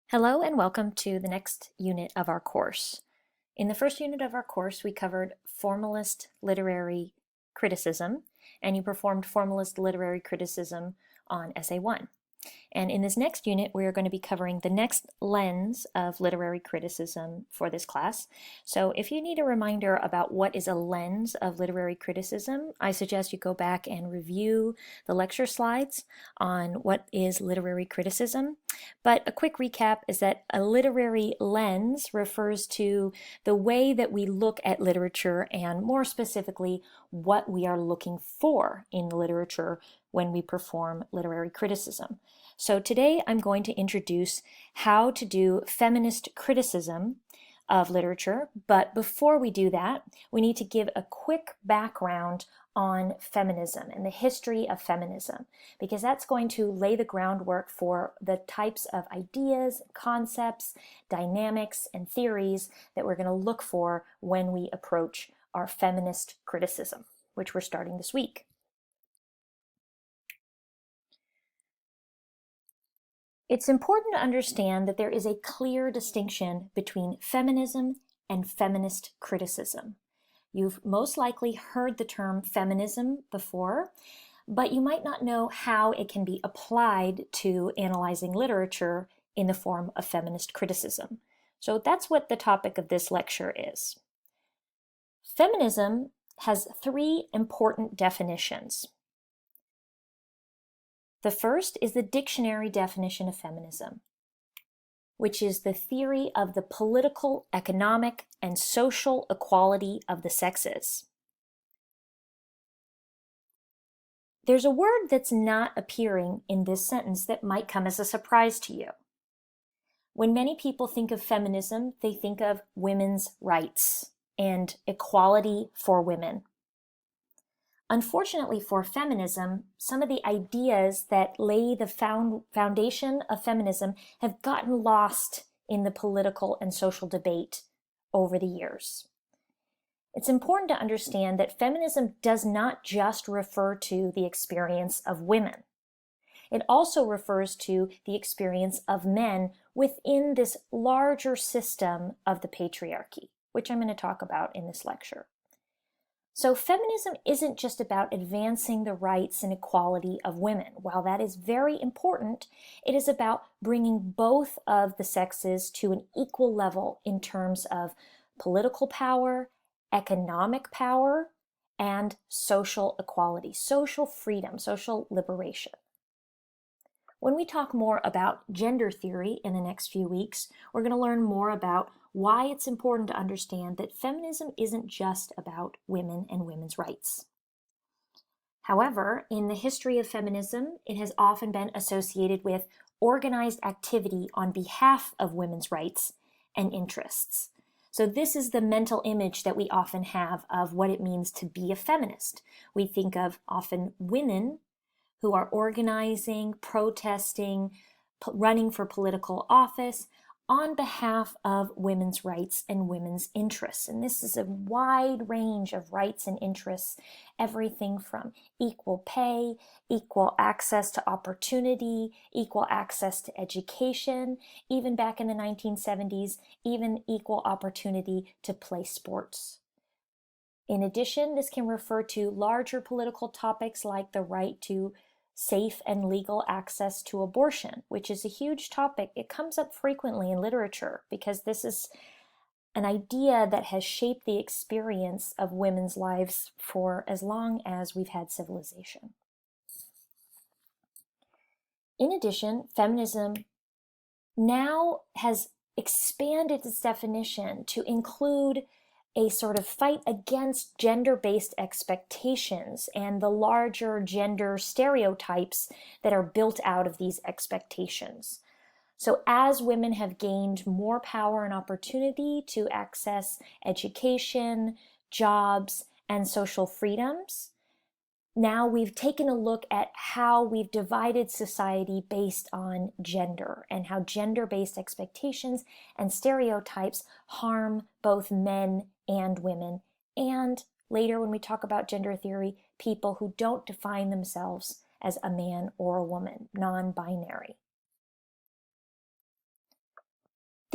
Hello and welcome to the next unit of our course. In the first unit of our course, we covered formalist literary criticism, and you performed formalist literary criticism on Essay 1. And in this next unit, we are going to be covering the next lens of literary criticism for this class. So if you need a reminder about what is a lens of literary criticism, I suggest you go back and review the lecture slides on what is literary criticism. But a quick recap is that a literary lens refers to the way that we look at literature, and more specifically, what we are looking for in literature when we perform literary criticism. So today I'm going to introduce how to do feminist criticism of literature, but before we do that, we need to give a quick background on feminism and the history of feminism, because that's going to lay the groundwork for the types of ideas, concepts, dynamics, and theories that we're going to look for when we approach our feminist criticism, which we're starting this week. It's important to understand that there is a clear distinction between feminism and feminist criticism. You've most likely heard the term feminism before, but you might not know how it can be applied to analyzing literature in the form of feminist criticism. So that's what the topic of this lecture is. Feminism has three important definitions. The first is the dictionary definition of feminism, which is the theory of the political, economic, and social equality of the sexes. There's a word that's not appearing in this sentence that might come as a surprise to you. When many people think of feminism, they think of women's rights and equality for women. Unfortunately for feminism, some of the ideas that lay the foundation of feminism have gotten lost in the political and social debate over the years. It's important to understand that feminism does not just refer to the experience of women. It also refers to the experience of men within this larger system of the patriarchy, which I'm going to talk about in this lecture. So feminism isn't just about advancing the rights and equality of women. While that is very important, it is about bringing both of the sexes to an equal level in terms of political power, economic power, and social equality, social freedom, social liberation. When we talk more about gender theory in the next few weeks, we're going to learn more about why it's important to understand that feminism isn't just about women and women's rights. However, in the history of feminism, it has often been associated with organized activity on behalf of women's rights and interests. So this is the mental image that we often have of what it means to be a feminist. We think of often women who are organizing, protesting, running for political office on behalf of women's rights and women's interests. And this is a wide range of rights and interests, everything from equal pay, equal access to opportunity, equal access to education, even back in the 1970s, even equal opportunity to play sports. In addition, this can refer to larger political topics like the right to safe and legal access to abortion, which is a huge topic. It comes up frequently in literature because this is an idea that has shaped the experience of women's lives for as long as we've had civilization. In addition, feminism now has expanded its definition to include a sort of fight against gender-based expectations and the larger gender stereotypes that are built out of these expectations. So as women have gained more power and opportunity to access education, jobs, and social freedoms, now we've taken a look at how we've divided society based on gender and how gender-based expectations and stereotypes harm both men and women, and later when we talk about gender theory, people who don't define themselves as a man or a woman, non-binary.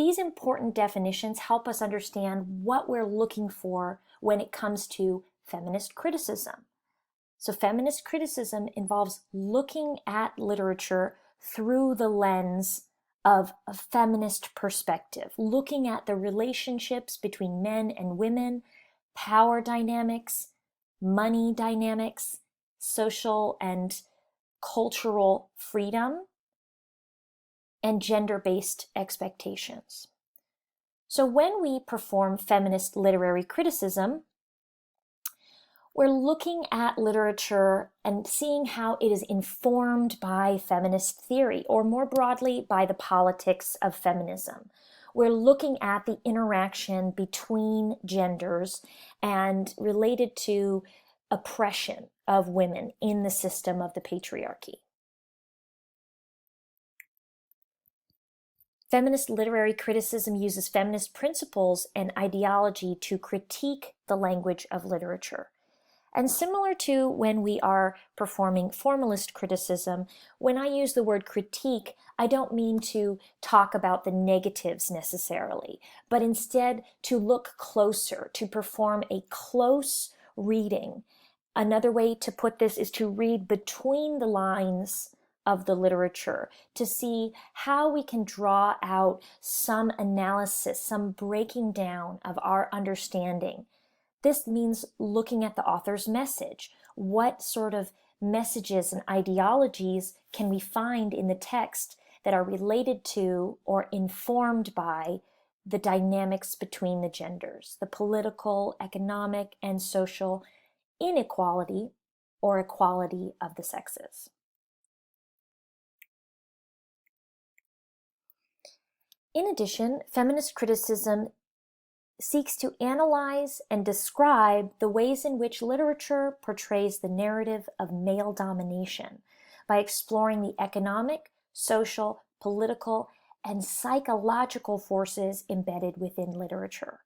These important definitions help us understand what we're looking for when it comes to feminist criticism. So feminist criticism involves looking at literature through the lens of a feminist perspective, looking at the relationships between men and women, power dynamics, money dynamics, social and cultural freedom, and gender-based expectations. So when we perform feminist literary criticism, we're looking at literature and seeing how it is informed by feminist theory, or more broadly, by the politics of feminism. We're looking at the interaction between genders and related to oppression of women in the system of the patriarchy. Feminist literary criticism uses feminist principles and ideology to critique the language of literature. And similar to when we are performing formalist criticism, when I use the word critique, I don't mean to talk about the negatives necessarily, but instead to look closer, to perform a close reading. Another way to put this is to read between the lines of the literature to see how we can draw out some analysis, some breaking down of our understanding. This means looking at the author's message. What sort of messages and ideologies can we find in the text that are related to or informed by the dynamics between the genders, the political, economic, and social inequality or equality of the sexes? In addition, feminist criticism seeks to analyze and describe the ways in which literature portrays the narrative of male domination by exploring the economic, social, political, and psychological forces embedded within literature.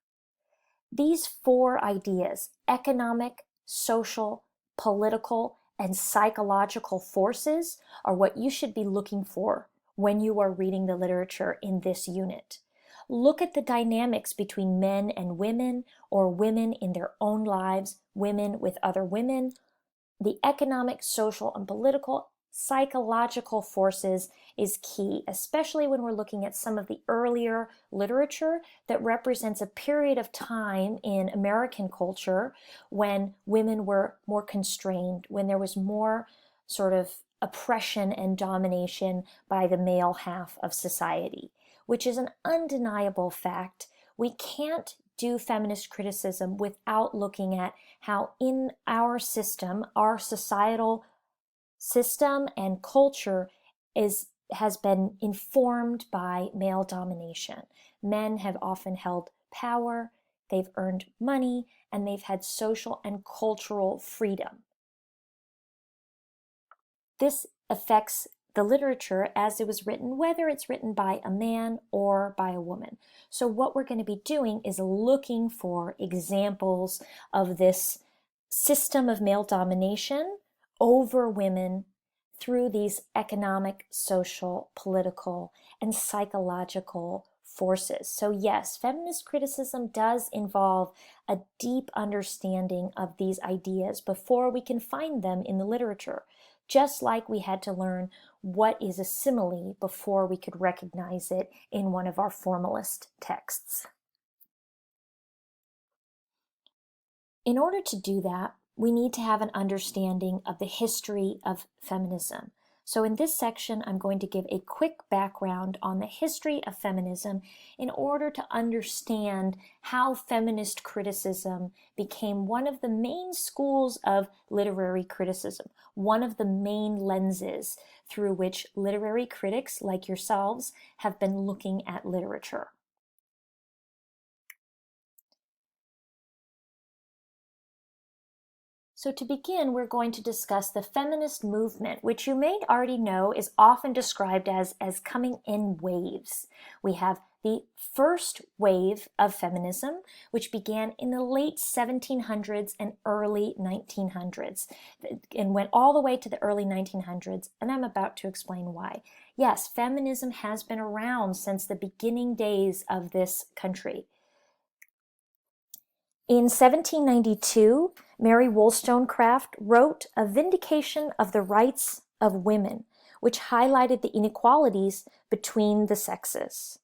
These four ideas, economic, social, political, and psychological forces, are what you should be looking for when you are reading the literature in this unit. Look at the dynamics between men and women, or women in their own lives, women with other women. The economic, social, and political, psychological forces is key, especially when we're looking at some of the earlier literature that represents a period of time in American culture when women were more constrained, when there was more sort of oppression and domination by the male half of society, which is an undeniable fact. We can't do feminist criticism without looking at how in our system, our societal system and culture has been informed by male domination. Men have often held power, they've earned money, and they've had social and cultural freedom. This affects the literature as it was written, whether it's written by a man or by a woman. So what we're going to be doing is looking for examples of this system of male domination over women through these economic, social, political, and psychological forces. So yes, feminist criticism does involve a deep understanding of these ideas before we can find them in the literature, just like we had to learn what is a simile before we could recognize it in one of our formalist texts. In order to do that, we need to have an understanding of the history of feminism. So in this section, I'm going to give a quick background on the history of feminism in order to understand how feminist criticism became one of the main schools of literary criticism, one of the main lenses through which literary critics like yourselves have been looking at literature. So to begin, we're going to discuss the feminist movement, which you may already know is often described as coming in waves. We have the first wave of feminism, which began in the late 1700s and early 1900s, and went all the way to the early 1900s, and I'm about to explain why. Yes, feminism has been around since the beginning days of this country. In 1792, Mary Wollstonecraft wrote A Vindication of the Rights of Women, which highlighted the inequalities between the sexes.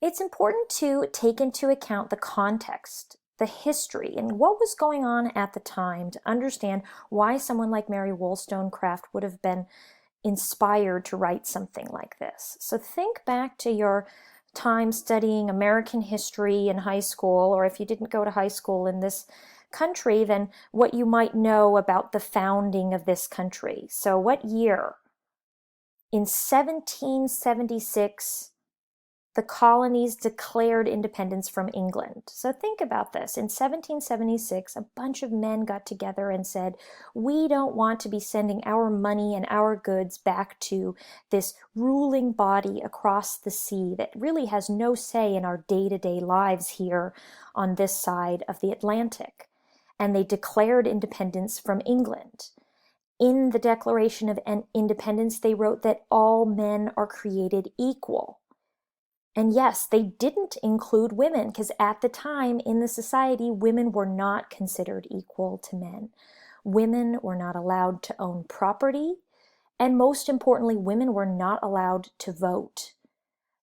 It's important to take into account the context, the history, and what was going on at the time to understand why someone like Mary Wollstonecraft would have been inspired to write something like this. So think back to your time studying American history in high school, or if you didn't go to high school in this country, then what you might know about the founding of this country. So what year? In 1776, the colonies declared independence from England. So think about this. In 1776, a bunch of men got together and said, we don't want to be sending our money and our goods back to this ruling body across the sea that really has no say in our day-to-day lives here on this side of the Atlantic. And they declared independence from England. In the Declaration of Independence, they wrote that all men are created equal. And yes, they didn't include women because at the time in the society, women were not considered equal to men. Women were not allowed to own property, and most importantly, women were not allowed to vote.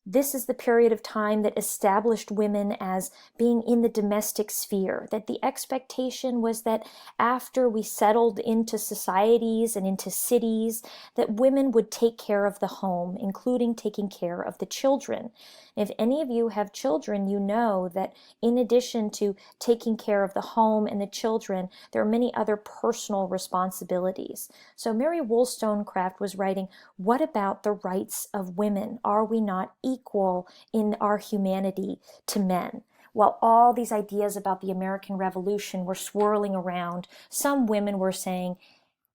This is the period of time that established women as being in the domestic sphere, that the expectation was that after we settled into societies and into cities, that women would take care of the home, including taking care of the children. If any of you have children, you know that in addition to taking care of the home and the children, there are many other personal responsibilities. So Mary Wollstonecraft was writing, what about the rights of women? Are we not equal in our humanity to men? While all these ideas about the American Revolution were swirling around, some women were saying,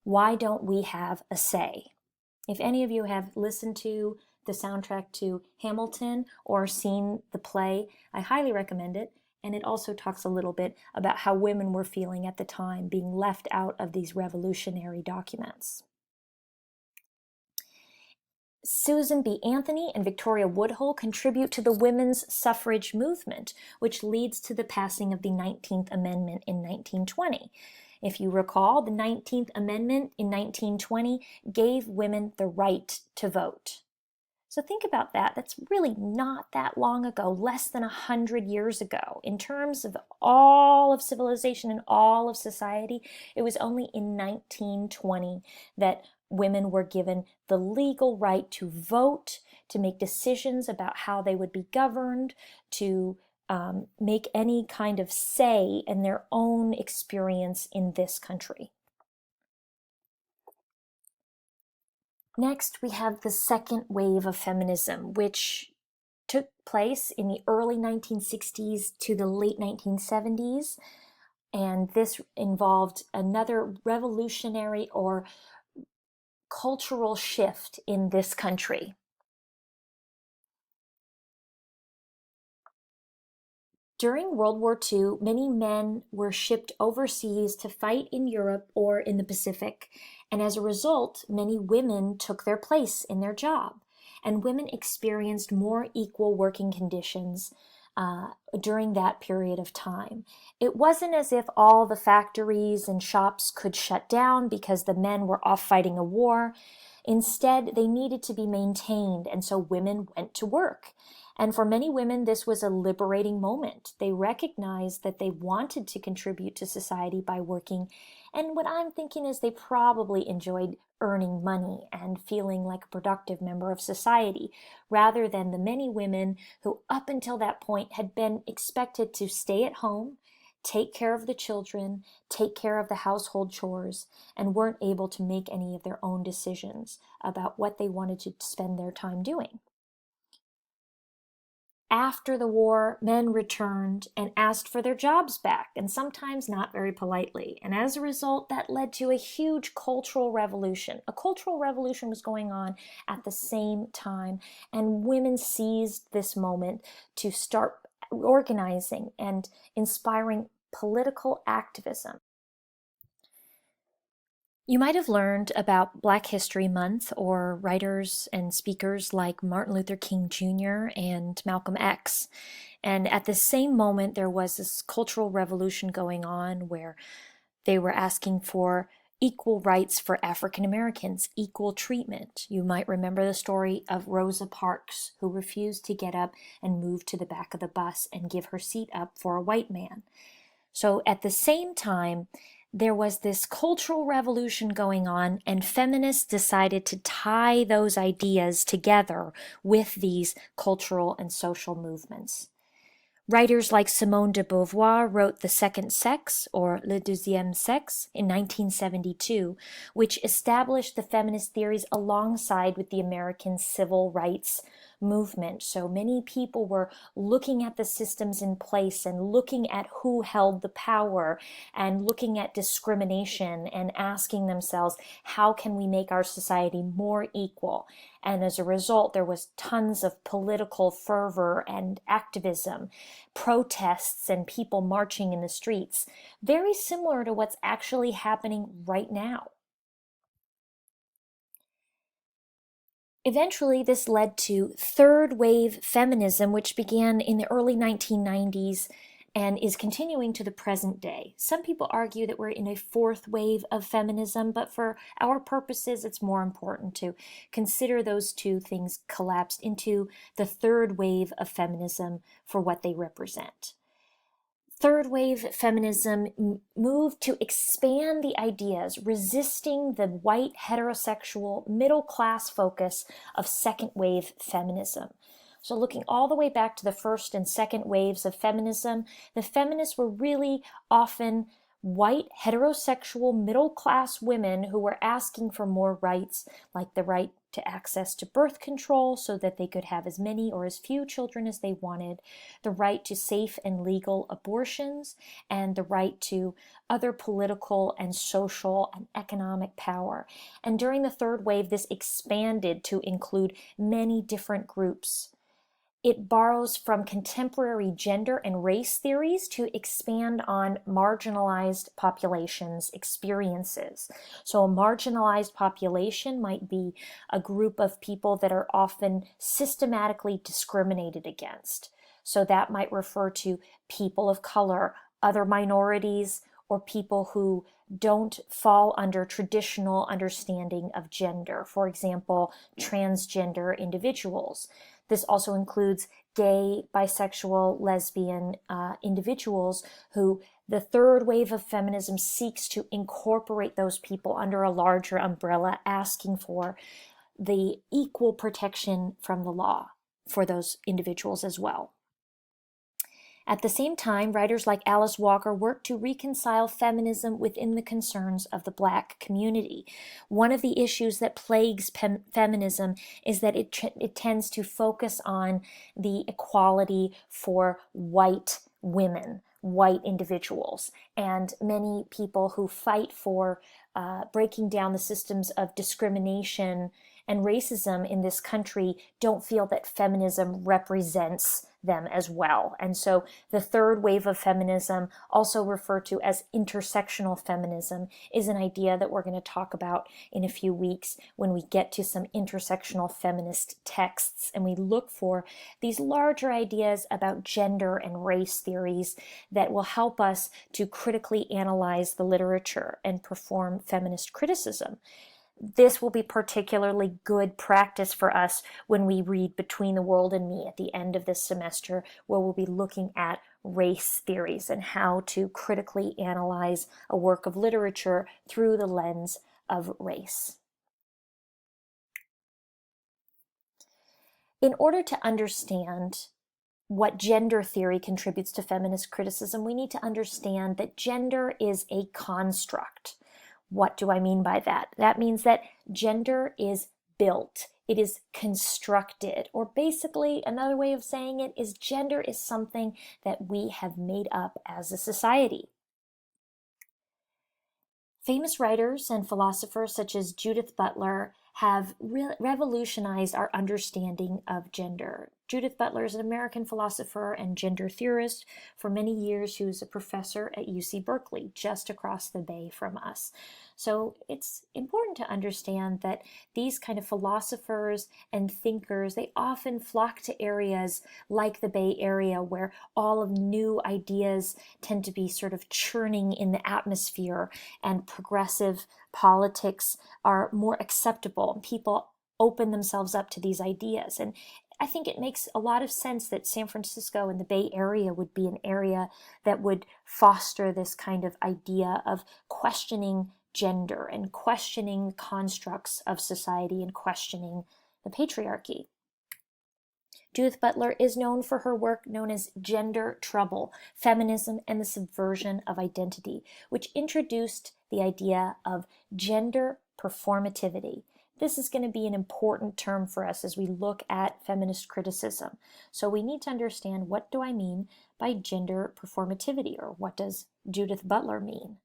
why don't we have a say? If any of you have listened to the soundtrack to Hamilton or seen the play, I highly recommend it. And it also talks a little bit about how women were feeling at the time being left out of these revolutionary documents. Susan B. Anthony and Victoria Woodhull contribute to the women's suffrage movement, which leads to the passing of the 19th Amendment in 1920. If you recall, the 19th Amendment in 1920 gave women the right to vote. So think about that. That's really not that long ago, less than 100 years ago. In terms of all of civilization and all of society, it was only in 1920 that women were given the legal right to vote, to make decisions about how they would be governed, to make any kind of say in their own experience in this country. Next, we have the second wave of feminism, which took place in the early 1960s to the late 1970s. And this involved another revolutionary or cultural shift in this country. During World War II, many men were shipped overseas to fight in Europe or in the Pacific, and as a result, many women took their place in their job, and women experienced more equal working conditions during that period of time. It wasn't as if all the factories and shops could shut down because the men were off fighting a war. Instead, they needed to be maintained, and so women went to work. And for many women, this was a liberating moment. They recognized that they wanted to contribute to society by working. And what I'm thinking is they probably enjoyed earning money and feeling like a productive member of society, rather than the many women who up until that point had been expected to stay at home, take care of the children, take care of the household chores, and weren't able to make any of their own decisions about what they wanted to spend their time doing. After the war, men returned and asked for their jobs back, and sometimes not very politely. And as a result, that led to a huge cultural revolution. A cultural revolution was going on at the same time, and women seized this moment to start organizing and inspiring political activism. You might have learned about Black History Month or writers and speakers like Martin Luther King Jr. and Malcolm X. And at the same moment, there was this cultural revolution going on where they were asking for equal rights for African Americans, equal treatment. You might remember the story of Rosa Parks, who refused to get up and move to the back of the bus and give her seat up for a white man. So at the same time, there was this cultural revolution going on, and feminists decided to tie those ideas together with these cultural and social movements. Writers like Simone de Beauvoir wrote The Second Sex, or Le Deuxième Sexe, in 1972, which established the feminist theories alongside with the American civil rights movement. So many people were looking at the systems in place and looking at who held the power and looking at discrimination and asking themselves, how can we make our society more equal? And as a result, there was tons of political fervor and activism, protests and people marching in the streets, very similar to what's actually happening right now. Eventually, this led to third wave feminism, which began in the early 1990s and is continuing to the present day. Some people argue that we're in a fourth wave of feminism, but for our purposes, it's more important to consider those two things collapsed into the third wave of feminism for what they represent. Third wave feminism moved to expand the ideas, resisting the white, heterosexual, middle class focus of second wave feminism. So, looking all the way back to the first and second waves of feminism, the feminists were really often white, heterosexual, middle class women who were asking for more rights, like the right to access to birth control so that they could have as many or as few children as they wanted, the right to safe and legal abortions, and the right to other political and social and economic power. And during the third wave, this expanded to include many different groups. It borrows from contemporary gender and race theories to expand on marginalized populations' experiences. So a marginalized population might be a group of people that are often systematically discriminated against. So that might refer to people of color, other minorities, or people who don't fall under traditional understanding of gender. For example, transgender individuals. This also includes gay, bisexual, lesbian individuals who the third wave of feminism seeks to incorporate those people under a larger umbrella, asking for the equal protection from the law for those individuals as well. At the same time, writers like Alice Walker work to reconcile feminism within the concerns of the Black community. One of the issues that plagues feminism is that it tends to focus on the equality for white women, white individuals, and many people who fight for breaking down the systems of discrimination and racism in this country don't feel that feminism represents them as well. And so the third wave of feminism, also referred to as intersectional feminism, is an idea that we're going to talk about in a few weeks when we get to some intersectional feminist texts and we look for these larger ideas about gender and race theories that will help us to critically analyze the literature and perform feminist criticism. This will be particularly good practice for us when we read Between the World and Me at the end of this semester, where we'll be looking at race theories and how to critically analyze a work of literature through the lens of race. In order to understand what gender theory contributes to feminist criticism, we need to understand that gender is a construct. What do I mean by that? That means that gender is built. It is constructed. Or basically, another way of saying it is gender is something that we have made up as a society. Famous writers and philosophers such as Judith Butler have revolutionized our understanding of gender. Judith Butler is an American philosopher and gender theorist. For many years, she was a professor at UC Berkeley, just across the bay from us. So it's important to understand that these kind of philosophers and thinkers, they often flock to areas like the Bay Area, where all of new ideas tend to be sort of churning in the atmosphere, and progressive politics are more acceptable. People open themselves up to these ideas. And I think it makes a lot of sense that San Francisco and the Bay Area would be an area that would foster this kind of idea of questioning gender and questioning constructs of society and questioning the patriarchy. Judith Butler is known for her work known as Gender Trouble, Feminism and the Subversion of Identity, which introduced the idea of gender performativity. This is going to be an important term for us as we look at feminist criticism. So we need to understand, what do I mean by gender performativity, or what does Judith Butler mean?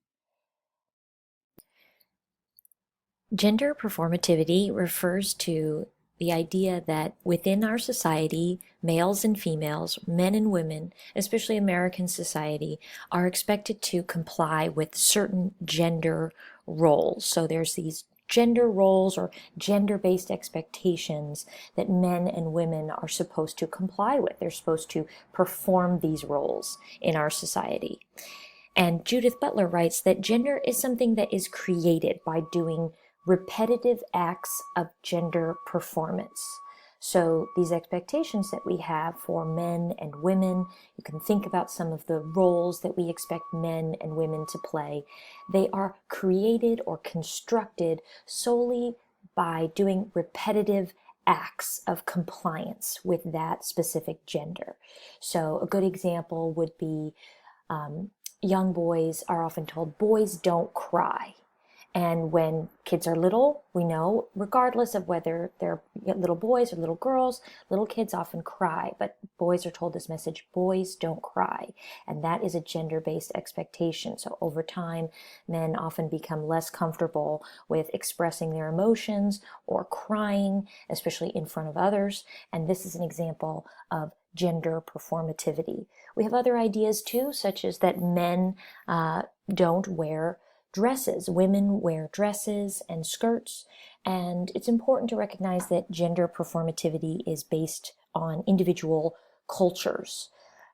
Gender performativity refers to the idea that within our society, males and females, men and women, especially American society, are expected to comply with certain gender roles. So there's these gender roles or gender-based expectations that men and women are supposed to comply with. They're supposed to perform these roles in our society. And Judith Butler writes that gender is something that is created by doing repetitive acts of gender performance. So these expectations that we have for men and women, you can think about some of the roles that we expect men and women to play. They are created or constructed solely by doing repetitive acts of compliance with that specific gender. So a good example would be young boys are often told, boys don't cry. And when kids are little, we know, regardless of whether they're little boys or little girls, little kids often cry, but boys are told this message, boys don't cry. And that is a gender-based expectation. So over time, men often become less comfortable with expressing their emotions or crying, especially in front of others. And this is an example of gender performativity. We have other ideas too, such as that men don't wear dresses. Women wear dresses and skirts, and it's important to recognize that gender performativity is based on individual cultures.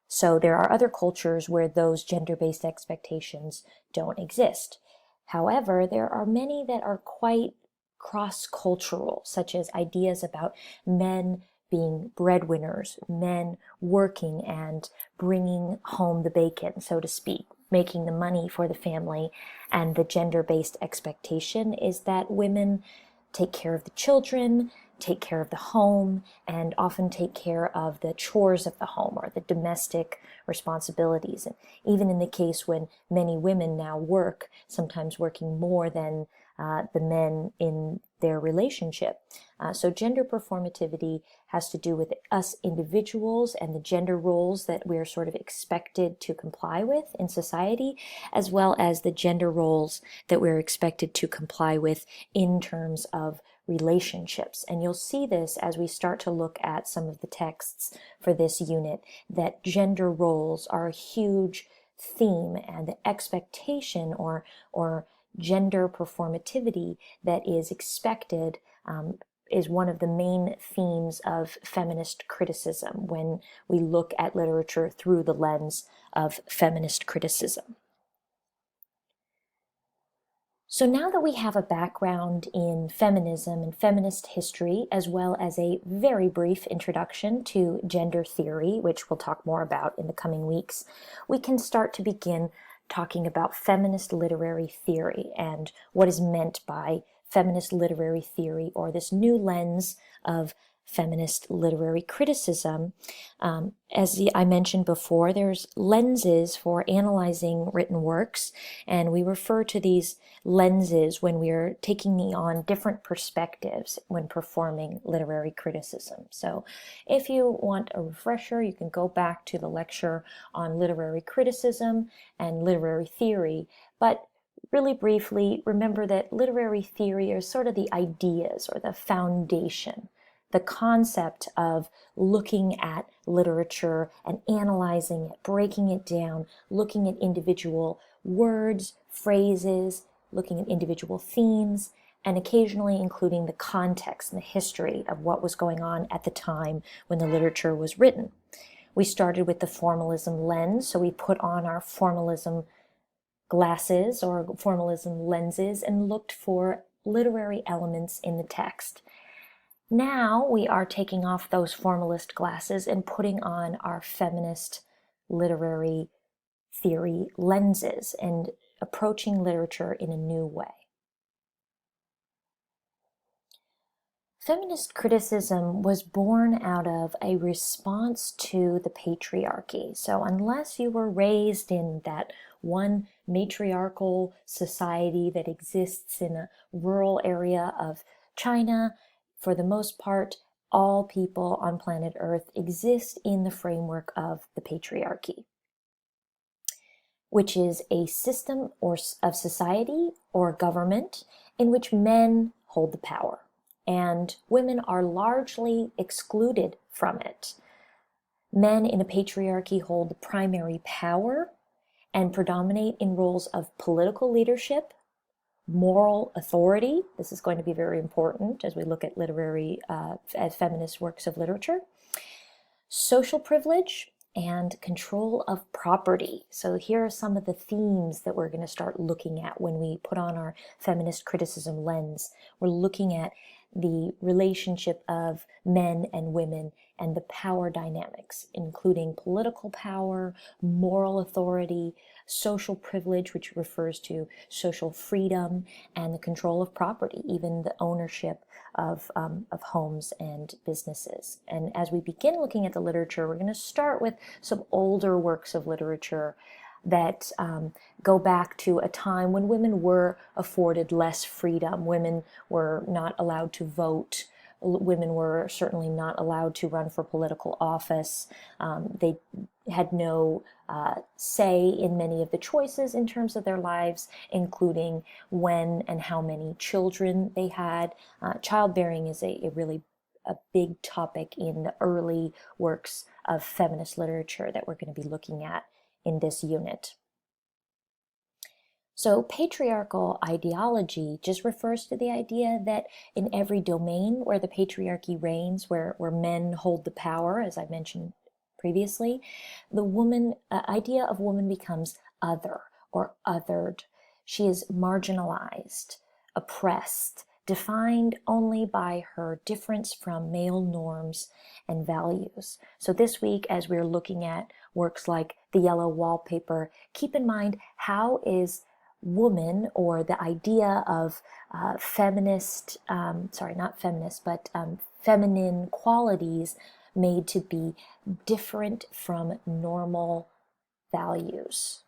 So there are other cultures where those gender-based expectations don't exist. However, there are many that are quite cross-cultural, such as ideas about men being breadwinners, men working and bringing home the bacon, so to speak, making the money for the family. And the gender-based expectation is that women take care of the children, take care of the home, and often take care of the chores of the home or the domestic responsibilities. And even in the case when many women now work, sometimes working more than the men in their relationship. So gender performativity has to do with us individuals and the gender roles that we're sort of expected to comply with in society, as well as the gender roles that we're expected to comply with in terms of relationships. And you'll see this as we start to look at some of the texts for this unit, that gender roles are a huge theme, and the expectation or gender performativity that is expected is one of the main themes of feminist criticism when we look at literature through the lens of feminist criticism. So now that we have a background in feminism and feminist history, as well as a very brief introduction to gender theory, which we'll talk more about in the coming weeks, we can start to begin talking about feminist literary theory and what is meant by feminist literary theory, or this new lens of feminist literary criticism. As I mentioned before, there's lenses for analyzing written works, and we refer to these lenses when we're taking on different perspectives when performing literary criticism. So if you want a refresher, you can go back to the lecture on literary criticism and literary theory, but really briefly, remember that literary theory is sort of the ideas or the foundation the concept of looking at literature and analyzing it, breaking it down, looking at individual words, phrases, looking at individual themes, and occasionally including the context and the history of what was going on at the time when the literature was written. We started with the formalism lens, so we put on our formalism glasses or formalism lenses and looked for literary elements in the text. Now we are taking off those formalist glasses and putting on our feminist literary theory lenses and approaching literature in a new way. Feminist criticism was born out of a response to the patriarchy. So unless you were raised in that one matriarchal society that exists in a rural area of China, for the most part, all people on planet Earth exist in the framework of the patriarchy, which is a system of society or government in which men hold the power, and women are largely excluded from it. Men in a patriarchy hold the primary power and predominate in roles of political leadership, moral authority. This is going to be very important as we look at literary, at feminist works of literature. Social privilege and control of property. So here are some of the themes that we're going to start looking at when we put on our feminist criticism lens. We're looking at the relationship of men and women and the power dynamics, including political power, moral authority, social privilege, which refers to social freedom, and the control of property, even the ownership of homes and businesses. And as we begin looking at the literature, we're going to start with some older works of literature that go back to a time when women were afforded less freedom. Women were not allowed to vote. Women were certainly not allowed to run for political office. They had no say in many of the choices in terms of their lives, including when and how many children they had. Childbearing is a really big topic in the early works of feminist literature that we're going to be looking at in this unit. So patriarchal ideology just refers to the idea that in every domain where the patriarchy reigns, where men hold the power, as I mentioned previously, the idea of woman becomes other or othered. She is marginalized, oppressed, defined only by her difference from male norms and values. So this week, as we're looking at works like The Yellow Wallpaper, keep in mind, how is woman, or the idea of feminine qualities made to be different from normal values?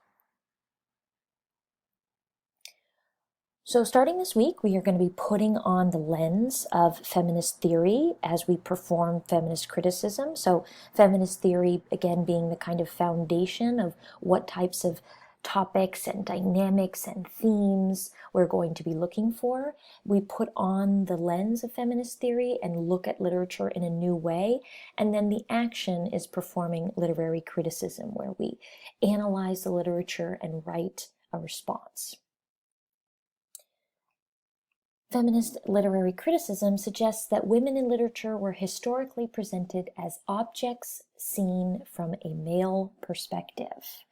So starting this week, we are going to be putting on the lens of feminist theory as we perform feminist criticism. So feminist theory, again, being the kind of foundation of what types of topics and dynamics and themes we're going to be looking for. We put on the lens of feminist theory and look at literature in a new way. And then the action is performing literary criticism, where we analyze the literature and write a response. Feminist literary criticism suggests that women in literature were historically presented as objects seen from a male perspective.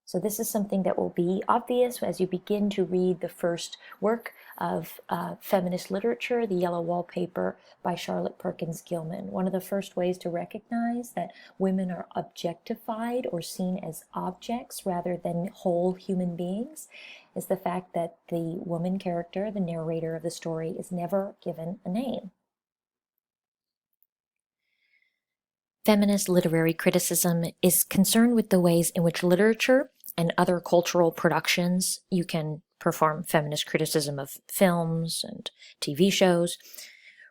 So this is something that will be obvious as you begin to read the first work of feminist literature, The Yellow Wallpaper by Charlotte Perkins Gilman. One of the first ways to recognize that women are objectified or seen as objects rather than whole human beings is the fact that the woman character, the narrator of the story, is never given a name. Feminist literary criticism is concerned with the ways in which literature and other cultural productions, you can perform feminist criticism of films and TV shows,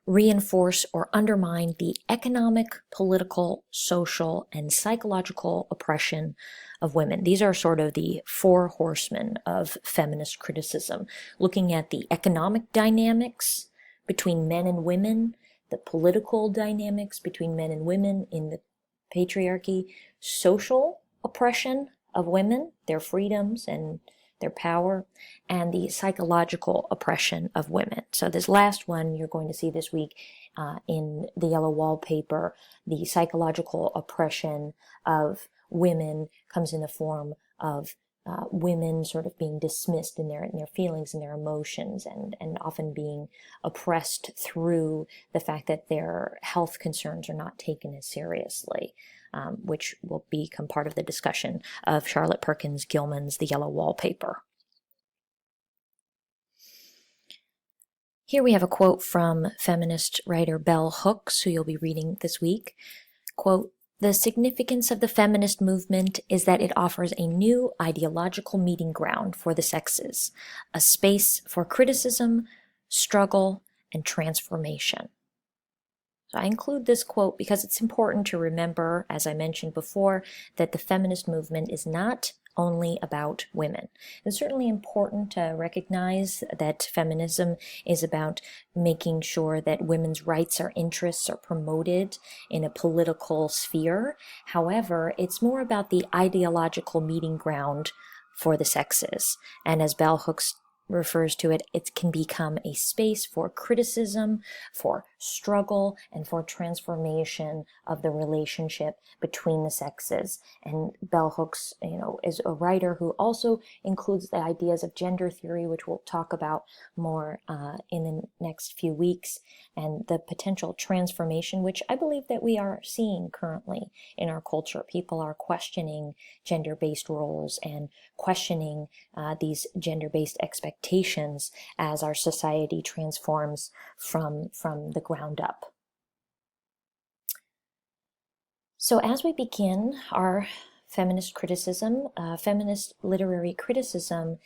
reinforce or undermine the economic, political, social, and psychological oppression of women. These are sort of the four horsemen of feminist criticism, looking at the economic dynamics between men and women, the political dynamics between men and women in the patriarchy, social oppression of women, their freedoms and their power, and the psychological oppression of women. So this last one you're going to see this week in the yellow wallpaper. The psychological oppression of women comes in the form of women sort of being dismissed in their feelings and their emotions, and often being oppressed through the fact that their health concerns are not taken as seriously, which will become part of the discussion of Charlotte Perkins Gilman's The Yellow Wallpaper. Here we have a quote from feminist writer Bell Hooks, who you'll be reading this week. Quote, "The significance of the feminist movement is that it offers a new ideological meeting ground for the sexes, a space for criticism, struggle, and transformation." So I include this quote because it's important to remember, as I mentioned before, that the feminist movement is not only about women. It's certainly important to recognize that feminism is about making sure that women's rights or interests are promoted in a political sphere. However, it's more about the ideological meeting ground for the sexes. And as Bell Hooks refers to it, it can become a space for criticism, for struggle, and for transformation of the relationship between the sexes. And Bell Hooks, is a writer who also includes the ideas of gender theory, which we'll talk about more in the next few weeks, and the potential transformation, which I believe that we are seeing currently in our culture. People are questioning gender-based roles and questioning these gender-based expectations as our society transforms from the ground up. So as we begin our feminist criticism, feminist literary criticism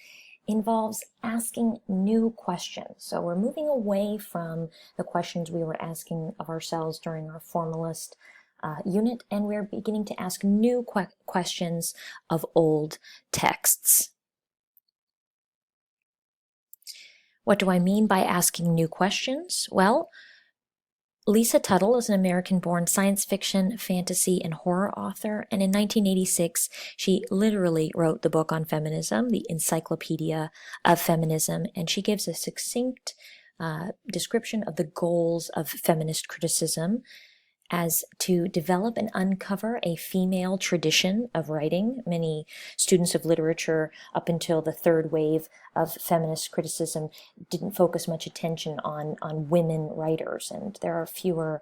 involves asking new questions. So we're moving away from the questions we were asking of ourselves during our formalist unit, and we're beginning to ask new questions of old texts. What do I mean by asking new questions? Well, Lisa Tuttle is an American-born science fiction, fantasy, and horror author, and in 1986, she literally wrote the book on feminism, the Encyclopedia of Feminism, and she gives a succinct description of the goals of feminist criticism as to develop and uncover a female tradition of writing. Many students of literature up until the third wave of feminist criticism didn't focus much attention on women writers, and there are fewer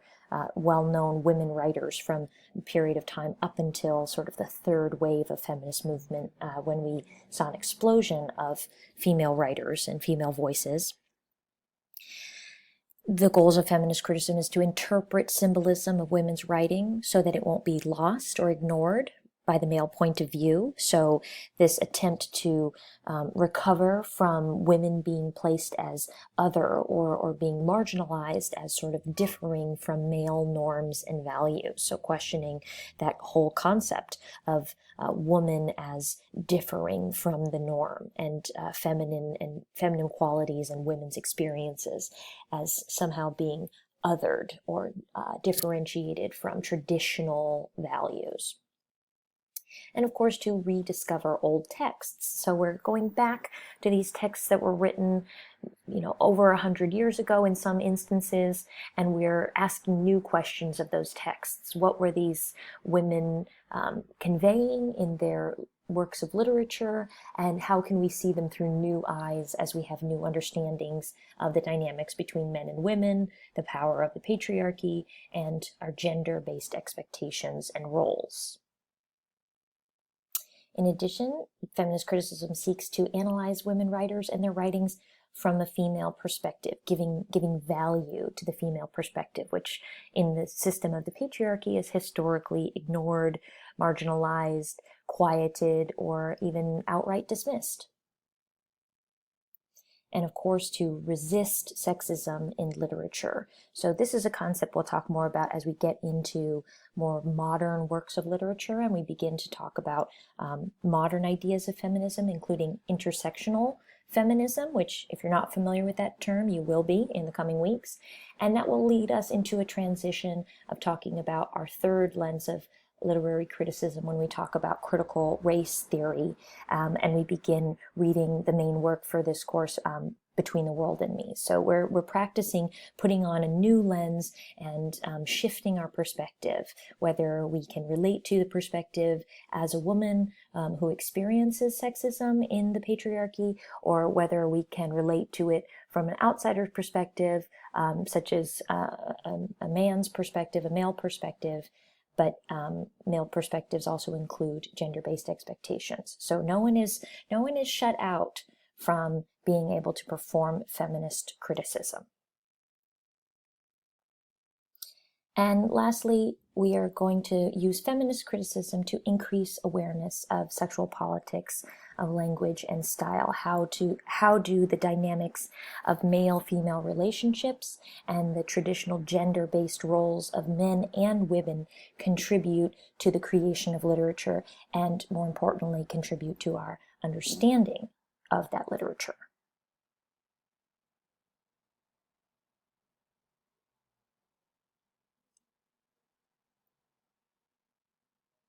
well-known women writers from a period of time up until sort of the third wave of feminist movement, when we saw an explosion of female writers and female voices. The goals of feminist criticism is to interpret symbolism of women's writing so that it won't be lost or ignored by the male point of view. So this attempt to recover from women being placed as other or being marginalized as sort of differing from male norms and values. So questioning that whole concept of woman as differing from the norm, and feminine qualities and women's experiences as somehow being othered or differentiated from traditional values. And of course, to rediscover old texts. So we're going back to these texts that were written, over 100 years ago in some instances, and we're asking new questions of those texts. What were these women conveying in their works of literature, and how can we see them through new eyes as we have new understandings of the dynamics between men and women, the power of the patriarchy, and our gender-based expectations and roles. In addition, feminist criticism seeks to analyze women writers and their writings from a female perspective, giving value to the female perspective, which in the system of the patriarchy is historically ignored, marginalized, quieted, or even outright dismissed. And of course, to resist sexism in literature. So this is a concept we'll talk more about as we get into more modern works of literature, and we begin to talk about modern ideas of feminism, including intersectional feminism, which if you're not familiar with that term, you will be in the coming weeks. And that will lead us into a transition of talking about our third lens of literary criticism when we talk about critical race theory, and we begin reading the main work for this course, Between the World and Me. So we're practicing putting on a new lens and shifting our perspective, whether we can relate to the perspective as a woman who experiences sexism in the patriarchy, or whether we can relate to it from an outsider perspective, such as a man's perspective, a male perspective. But male perspectives also include gender-based expectations. So no one is shut out from being able to perform feminist criticism. And lastly, we are going to use feminist criticism to increase awareness of sexual politics, of language and style. How do the dynamics of male-female relationships and the traditional gender-based roles of men and women contribute to the creation of literature, and more importantly, contribute to our understanding of that literature.